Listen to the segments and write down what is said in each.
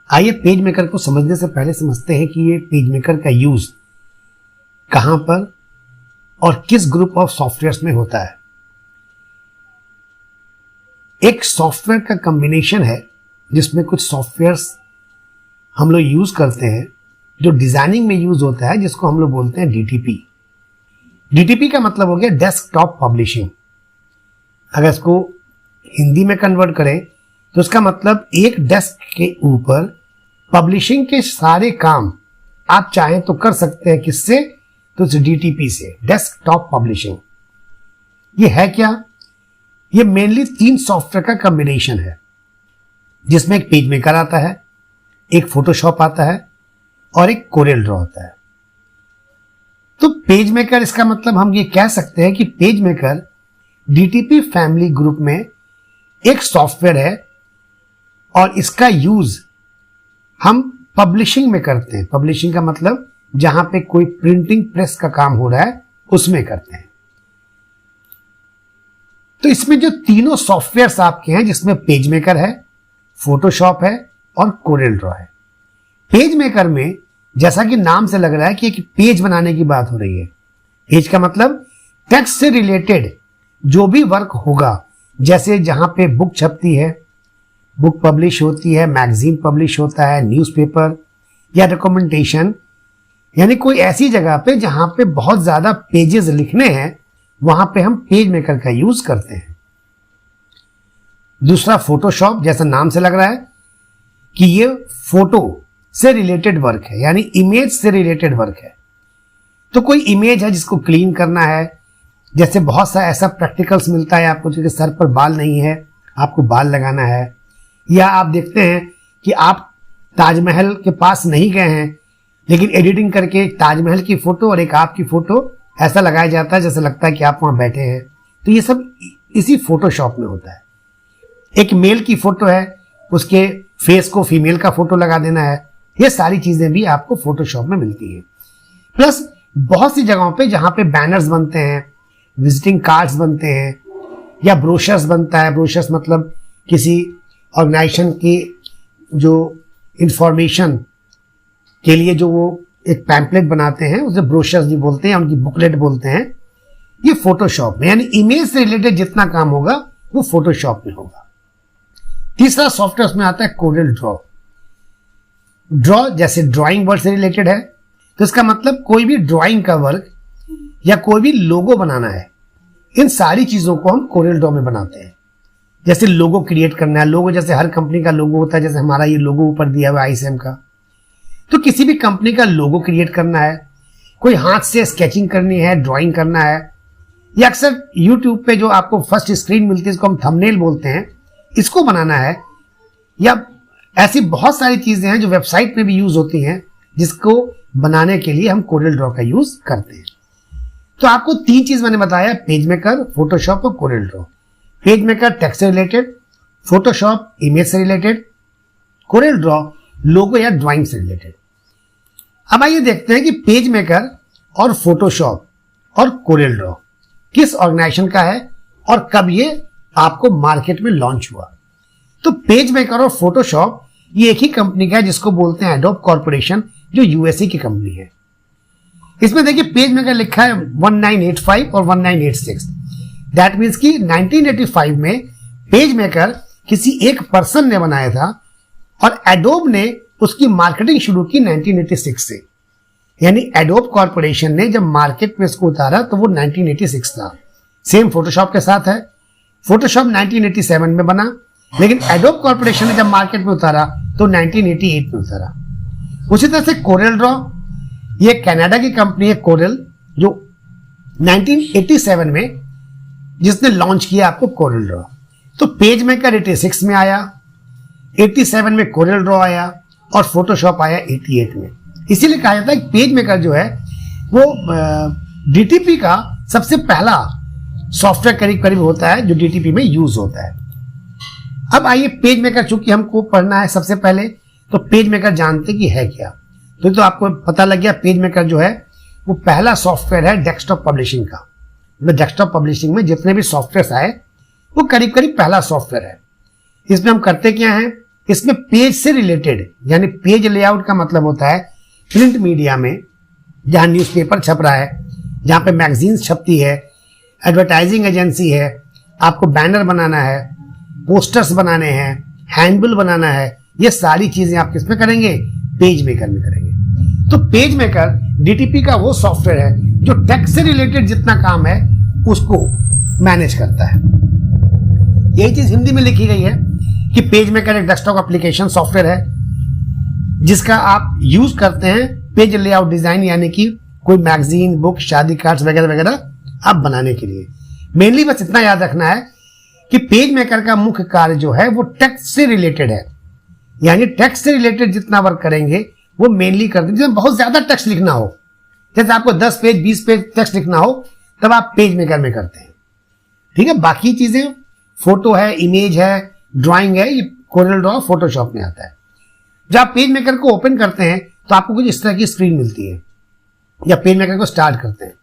आइए page maker को समझने से पहले समझते हैं कि ये पेज मेकर का यूज कहां पर और किस ग्रुप ऑफ सॉफ्टवेयर्स में होता है। एक सॉफ्टवेयर का कॉम्बिनेशन है जिसमें कुछ सॉफ्टवेयर्स हम लोग यूज करते हैं जो डिजाइनिंग में यूज होता है, जिसको हम लोग बोलते हैं डीटीपी। डीटीपी का मतलब हो गया डेस्कटॉप पब्लिशिंग। अगर इसको हिंदी में कन्वर्ट करें तो इसका मतलब एक डेस्क के ऊपर पब्लिशिंग के सारे काम आप चाहें तो कर सकते हैं। किससे? तो डीटीपी से, डेस्कटॉप पब्लिशिंग। ये है क्या? ये मेनली 3 सॉफ्टवेयर का कॉम्बिनेशन है, जिसमें एक पेज मेकर आता है, एक फोटोशॉप आता है और एक कोरेल ड्रॉ आता है। तो पेज मेकर, इसका मतलब हम ये कह सकते हैं कि page maker DTP family group में एक सॉफ्टवेयर है और इसका यूज हम पब्लिशिंग में करते हैं। पब्लिशिंग का मतलब जहां पे कोई प्रिंटिंग प्रेस का काम हो रहा है उसमें करते हैं। तो इसमें जो तीनों सॉफ्टवेयर्स आपके हैं, जिसमें पेज मेकर है, फोटोशॉप है और कोरेल ड्रॉ है। पेज मेकर में जैसा कि नाम से लग रहा है कि एक पेज बनाने की बात हो रही है। पेज का मतलब टेक्स्ट से रिलेटेड जो भी वर्क होगा, जैसे जहां पे बुक छपती है, बुक पब्लिश होती है, मैगजीन पब्लिश होता है, न्यूज़पेपर या डॉक्यूमेंटेशन, यानी कोई ऐसी जगह पे जहां पे बहुत ज्यादा पेजेस लिखने हैं, वहां पे हम पेज मेकर का यूज करते हैं। दूसरा फोटोशॉप, जैसा नाम से लग रहा है कि ये फोटो से रिलेटेड वर्क है, यानी इमेज से रिलेटेड वर्क है। तो कोई इमेज है जिसको क्लीन करना है, जैसे बहुत सा ऐसा प्रैक्टिकल्स मिलता है आपको, क्योंकि सर पर बाल नहीं है, आपको बाल लगाना है, या आप देखते हैं कि आप ताजमहल के पास नहीं गए हैं, लेकिन एडिटिंग करके एक ताजमहल की फोटो और एक आपकी फोटो ऐसा लगाया जाता है जैसे लगता है कि आप वहां बैठे हैं। तो ये सब इसी फोटोशॉप में होता है। एक मेल की फोटो है, उसके फेस को फीमेल का फोटो लगा देना है, ये सारी चीजें भी आपको फोटोशॉप में मिलती है। प्लस बहुत सी जगहों पे जहां पे बैनर्स बनते हैं, विजिटिंग कार्ड्स बनते हैं या ब्रोशर्स बनता है। ब्रोशर्स मतलब किसी ऑर्गेनाइजेशन की जो इंफॉर्मेशन के लिए जो वो एक पैम्पलेट बनाते हैं, उसे ब्रोशर्स भी बोलते हैं, उनकी बुकलेट बोलते हैं। ये फोटोशॉप में, यानी इमेज से रिलेटेड जितना काम होगा वो फोटोशॉप में होगा। तीसरा सॉफ्टवेयर उसमें आता है कोरेल ड्रॉ। ड्रॉ जैसे ड्राइंग वर्ड से रिलेटेड है, तो इसका मतलब कोई भी ड्राइंग का वर्क या कोई भी लोगो बनाना है, इन सारी चीजों को हम कोरेल ड्रॉ में बनाते हैं। जैसे लोगो क्रिएट करना है, लोगो जैसे हर कंपनी का लोगो होता है, जैसे हमारा ये लोगो ऊपर दिया हुआ है ISM का, तो किसी भी कंपनी का लोगो क्रिएट करना है, कोई हाथ से स्केचिंग करनी है, ड्राइंग करना है, या अक्सर यूट्यूब पे जो आपको फर्स्ट स्क्रीन मिलती है, इसको हम थंबनेल बोलते हैं, इसको बनाना है, या ऐसी बहुत सारी चीजें हैं जो वेबसाइट में भी यूज होती हैं, जिसको बनाने के लिए हम कोरेल ड्रॉ का यूज करते हैं। तो आपको 3 चीज मैंने बताया, पेज मेकर, फोटोशॉप और Corel draw. Page maker text से रिलेटेड, फोटोशॉप इमेज से रिलेटेड, कोरेल ड्रॉ लोगो या ड्राइंग से रिलेटेड। अब आइए देखते हैं कि पेज मेकर और फोटोशॉप और कोरेल ड्रॉ किस ऑर्गेनाइजेशन का है और कब ये आपको मार्केट में लॉन्च हुआ। तो पेज मेकर और फोटोशॉप ये एक ही कंपनी का है, जिसको बोलते हैं एडोब कॉर्पोरेशन, जो यूएसए की कंपनी है। इसमें देखिए पेज मेकर लिखा है 1985 और 1986। दैट मीन्स कि 1985 में पेज मेकर किसी एक पर्सन ने बनाया था और एडोब ने उसकी मार्केटिंग शुरू की 1986 से। यानी एडोब कॉर्पोरेशन ने जब मार्केट में इसको उतारा तो वो 1986 था। सेम फोटोशॉप के साथ है। फोटोशॉप 1987 में बना, लेकिन एडोब कॉर्पोरेशन ने जब मार्केट में उतारा तो 1988 में उतारा। उसी तरह से कोरेल ड्रॉ, ये कनाडा की कंपनी है कोरेल, जो 1987 में जिसने लॉन्च किया आपको कोरेल ड्रॉ। तो पेज मेकर 86 में आया, 87 में कोरेल ड्रॉ आया और फोटोशॉप आया 88 में। इसीलिए कहा जाता है कि पेज मेकर जो है वो डीटीपी का सबसे पहला सॉफ्टवेयर करीब करीब होता है जो डीटीपी में यूज होता है। अब आइए पेज मेकर, चूंकि हमको पढ़ना है सबसे पहले, तो पेज मेकर जानते कि है क्या। तो आपको पता लग गया पेज मेकर जो है वो पहला सॉफ्टवेयर है डेस्कटॉप पब्लिशिंग का। मतलब डेस्कटॉप पब्लिशिंग में जितने भी सॉफ्टवेयर आए वो करीब करीब पहला सॉफ्टवेयर है। इसमें हम करते क्या हैं, इसमें पेज से रिलेटेड, यानी पेज लेआउट का मतलब होता है प्रिंट मीडिया में जहां न्यूज़पेपर छप रहा है, जहां पे मैगजीन्स छपती है, एडवर्टाइजिंग एजेंसी है, आपको बैनर बनाना है, पोस्टर्स बनाने हैं, हैंडबिल बनाना है, ये सारी चीजें आप किसमें करेंगे? पेज मेकर में करेंगे। तो पेज मेकर डीटीपी का वो सॉफ्टवेयर है जो टेक्स्ट से रिलेटेड जितना काम है उसको मैनेज करता है। यही चीज हिंदी में लिखी गई है कि पेज मेकर एक डेस्कटॉप एप्लीकेशन सॉफ्टवेयर है जिसका आप यूज करते हैं पेज लेआउट डिजाइन, यानी कि कोई मैगजीन, बुक, शादी कार्ड्स वगैरह वगैरह आप बनाने के लिए। मेनली बस इतना याद रखना है कि पेज मेकर का मुख्य कार्य जो है वो टेक्स्ट से रिलेटेड है, यानी टेक्स्ट से रिलेटेड जितना वर्क करेंगे वो मेनली करते हैं। जब बहुत ज्यादा टेक्स्ट लिखना हो, जैसे आपको 10 पेज 20 पेज टेक्स्ट लिखना हो, तब आप पेज मेकर में करते हैं। ठीक है, बाकी चीजें फोटो है, इमेज है, ड्राइंग है, ये कोरल ड्रॉ फोटोशॉप में आता है। जब आप पेज मेकर को ओपन करते हैं तो आपको कुछ इस तरह की स्क्रीन मिलती है, या पेज मेकर को स्टार्ट करते हैं,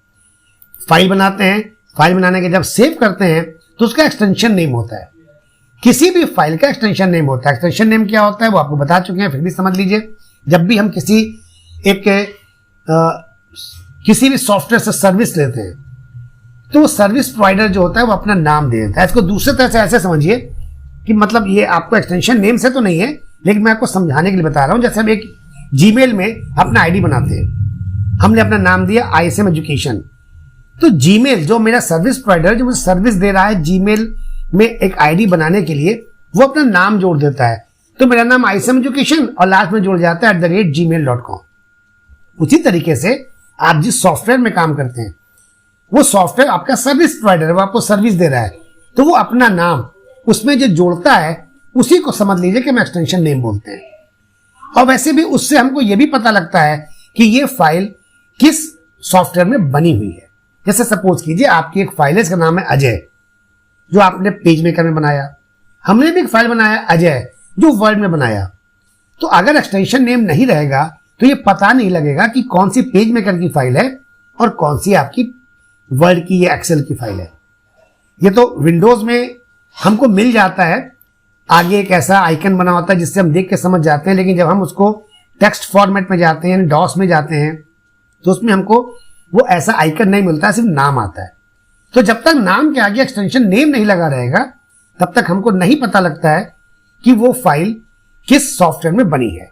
फाइल बनाते हैं, फाइल बनाने के जब सेव करते हैं तो उसका एक्सटेंशन नेम होता है। किसी भी फाइल का एक्सटेंशन नेम होता है। एक्सटेंशन नेम क्या होता है वो आपको बता चुके हैं, फिर भी समझ लीजिए। जब भी हम किसी भी सॉफ्टवेयर से सर्विस लेते हैं तो वो सर्विस प्रोवाइडर जो होता है वो अपना नाम दे देता है। इसको दूसरे तरह से ऐसे समझिए कि मतलब ये आपको एक्सटेंशन नेम से तो नहीं है, लेकिन मैं आपको समझाने के लिए बता रहा हूं। जैसे हम एक जीमेल में अपना आईडी बनाते हैं, हमने अपना नाम दिया ISM एजुकेशन, तो जीमेल जो मेरा सर्विस प्रोवाइडर जो मुझे सर्विस दे रहा है जीमेल में एक आईडी बनाने के लिए, वो अपना नाम जोड़ देता है। तो मेरा नाम ISM एजुकेशन और लास्ट में जुड़ जाता है @gmail.com। उसी तरीके से आप जिस सॉफ्टवेयर में काम करते हैं वो सॉफ्टवेयर आपका सर्विस प्रोवाइडर है, वो आपको सर्विस दे रहा है, तो वो अपना नाम उसमें जो जोड़ता है उसी को समझ लीजिए कि हम एक्सटेंशन नेम बोलते हैं। और वैसे भी उससे हमको ये भी पता लगता है कि ये फाइल किस सॉफ्टवेयर में बनी हुई है। जैसे सपोज कीजिए आपकी एक फाइल है, इसका नाम है अजय, जो आपने पेज मेकर में बनाया। हमने भी एक फाइल बनाया अजय जो वर्ड में बनाया। तो अगर एक्सटेंशन नेम नहीं रहेगा तो ये पता नहीं लगेगा कि कौन सी पेज मेकर की फाइल है और कौन सी आपकी वर्ड की या एक्सेल की फाइल है। ये तो विंडोज में हमको मिल जाता है, आगे एक ऐसा आइकन बना होता है जिससे हम देख के समझ जाते हैं, लेकिन जब हम उसको टेक्स्ट फॉर्मेट में जाते हैं, डॉस में जाते हैं, तो उसमें हमको वो ऐसा आइकन नहीं मिलता है, सिर्फ नाम आता है। तो जब तक नाम के आगे एक्सटेंशन नेम नहीं लगा रहेगा तब तक हमको नहीं पता लगता है कि वो फाइल किस सॉफ्टवेयर में बनी है।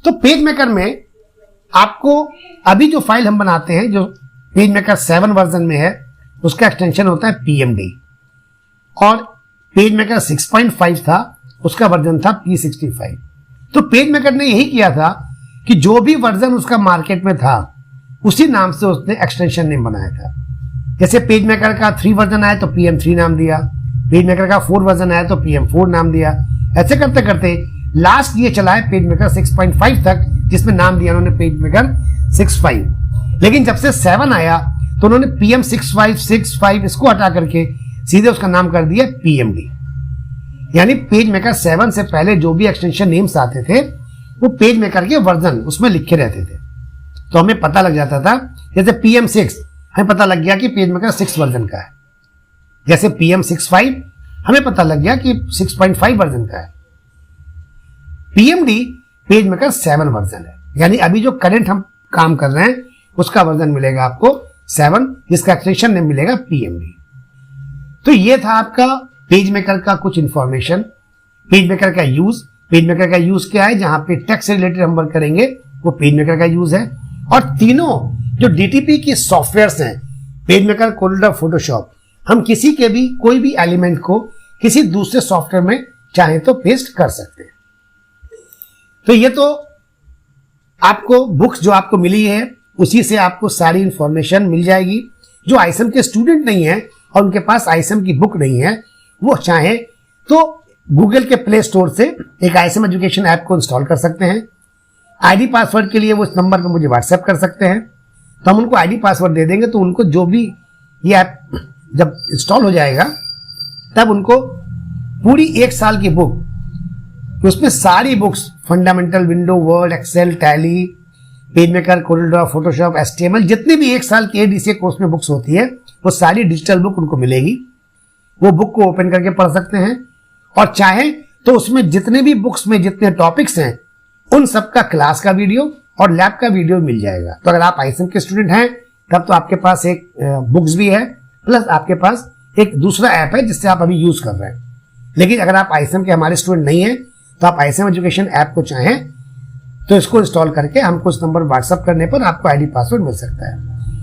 तो पेज मेकर में आपको अभी जो फाइल हम बनाते हैं, जो पेज मेकर 7 वर्जन में है, उसका एक्सटेंशन होता है PMD, और पेज मेकर 6.5 था, उसका वर्जन था P65। तो पेज मेकर ने यही किया था कि जो भी वर्जन उसका मार्केट में था उसी नाम से उसने एक्सटेंशन नेम बनाया था। जैसे पेज मेकर का 3 वर्जन आया तो PM3 नाम दिया, पेज मेकर का 4 वर्जन आया तो PM4 नाम दिया। ऐसे करते करते लास्ट ये चला है पेज मेकर 6.5 तक, जिसमें नाम दिया उन्होंने पेज मेकर 6.5। लेकिन जब से 7 आया तो उन्होंने PM65 6.5 इसको हटा करके सीधे उसका नाम कर दिया PMD। यानी पेज मेकर 7 से पहले जो भी एक्सटेंशन नेम्स आते थे वो पेज मेकर के वर्जन उसमें लिखे रहते थे, तो हमें पता लग जाता था। जैसे PM6 हमें पता लग गया कि पेज मेकर 6 वर्जन का है, जैसे PM65 हमें पता लग गया कि 6.5 वर्जन का है। PMD पेज मेकर 7 वर्जन है, यानी अभी जो करंट हम काम कर रहे हैं उसका वर्जन मिलेगा आपको 7, जिसका एक्सटेंशन नेम मिलेगा PMD। तो ये था आपका पेज मेकर का कुछ इंफॉर्मेशन। पेज मेकर का यूज, पेज मेकर का यूज क्या है, जहां पे टेक्स्ट से रिलेटेड हम वर्क करेंगे वो पेज मेकर का यूज है। और तीनों जो DTP की सॉफ्टवेयर्स हैं, पेज मेकर, कोरल, फोटोशॉप, हम किसी के भी कोई भी एलिमेंट को किसी दूसरे सॉफ्टवेयर में चाहे तो पेस्ट कर सकते हैं। तो ये तो आपको बुक्स जो आपको मिली है उसी से आपको सारी इंफॉर्मेशन मिल जाएगी। जो ISM के स्टूडेंट नहीं है और उनके पास ISM की बुक नहीं है, वो चाहे तो गूगल के प्ले स्टोर से एक ISM एजुकेशन ऐप को इंस्टॉल कर सकते हैं। ID पासवर्ड के लिए वो इस नंबर पर मुझे व्हाट्सएप कर सकते हैं, तो हम उनको ID पासवर्ड दे देंगे, तो उनको जो भी ये ऐप जब इंस्टॉल हो जाएगा तब उनको पूरी 1 साल की बुक, उसमें सारी books, fundamental, window, Word, Excel, Tally, PageMaker, CorelDRAW, Photoshop, HTML, जितनी भी 1 साल की ADCA कोर्स में बुक्स होती है वो सारी डिजिटल बुक उनको मिलेगी। वो बुक को ओपन करके पढ़ सकते हैं, और चाहे तो उसमें जितने भी बुक्स में जितने टॉपिक्स हैं उन सब का क्लास का वीडियो और लैब का वीडियो मिल जाएगा। तो अगर आप आईएसएम के स्टूडेंट हैं तब तो आपके पास एक बुक्स भी है, प्लस आपके पास एक दूसरा ऐप है जिससे आप अभी यूज कर रहे हैं। लेकिन अगर आप आईएसएम के हमारे स्टूडेंट नहीं हैं तो आप आईएसएम एजुकेशन ऐप को चाहें तो इसको इंस्टॉल करके हमको इस नंबर व्हाट्सएप करने पर आपको आईडी पासवर्ड मिल सकता है।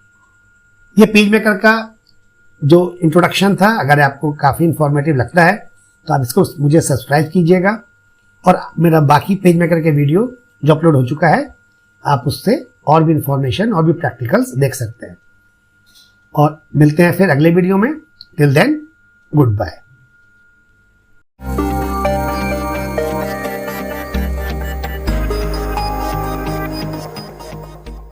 ये पेज मेकर का जो इंट्रोडक्शन था, अगर आपको काफी इंफॉर्मेटिव लगता है तो आप इसको मुझे सब्सक्राइब कीजिएगा और मेरा बाकी पेज मेकर के वीडियो जो अपलोड हो चुका है आप उससे और भी इंफॉर्मेशन और भी प्रैक्टिकल्स देख सकते हैं। और मिलते हैं फिर अगले वीडियो में। Till then, good bye.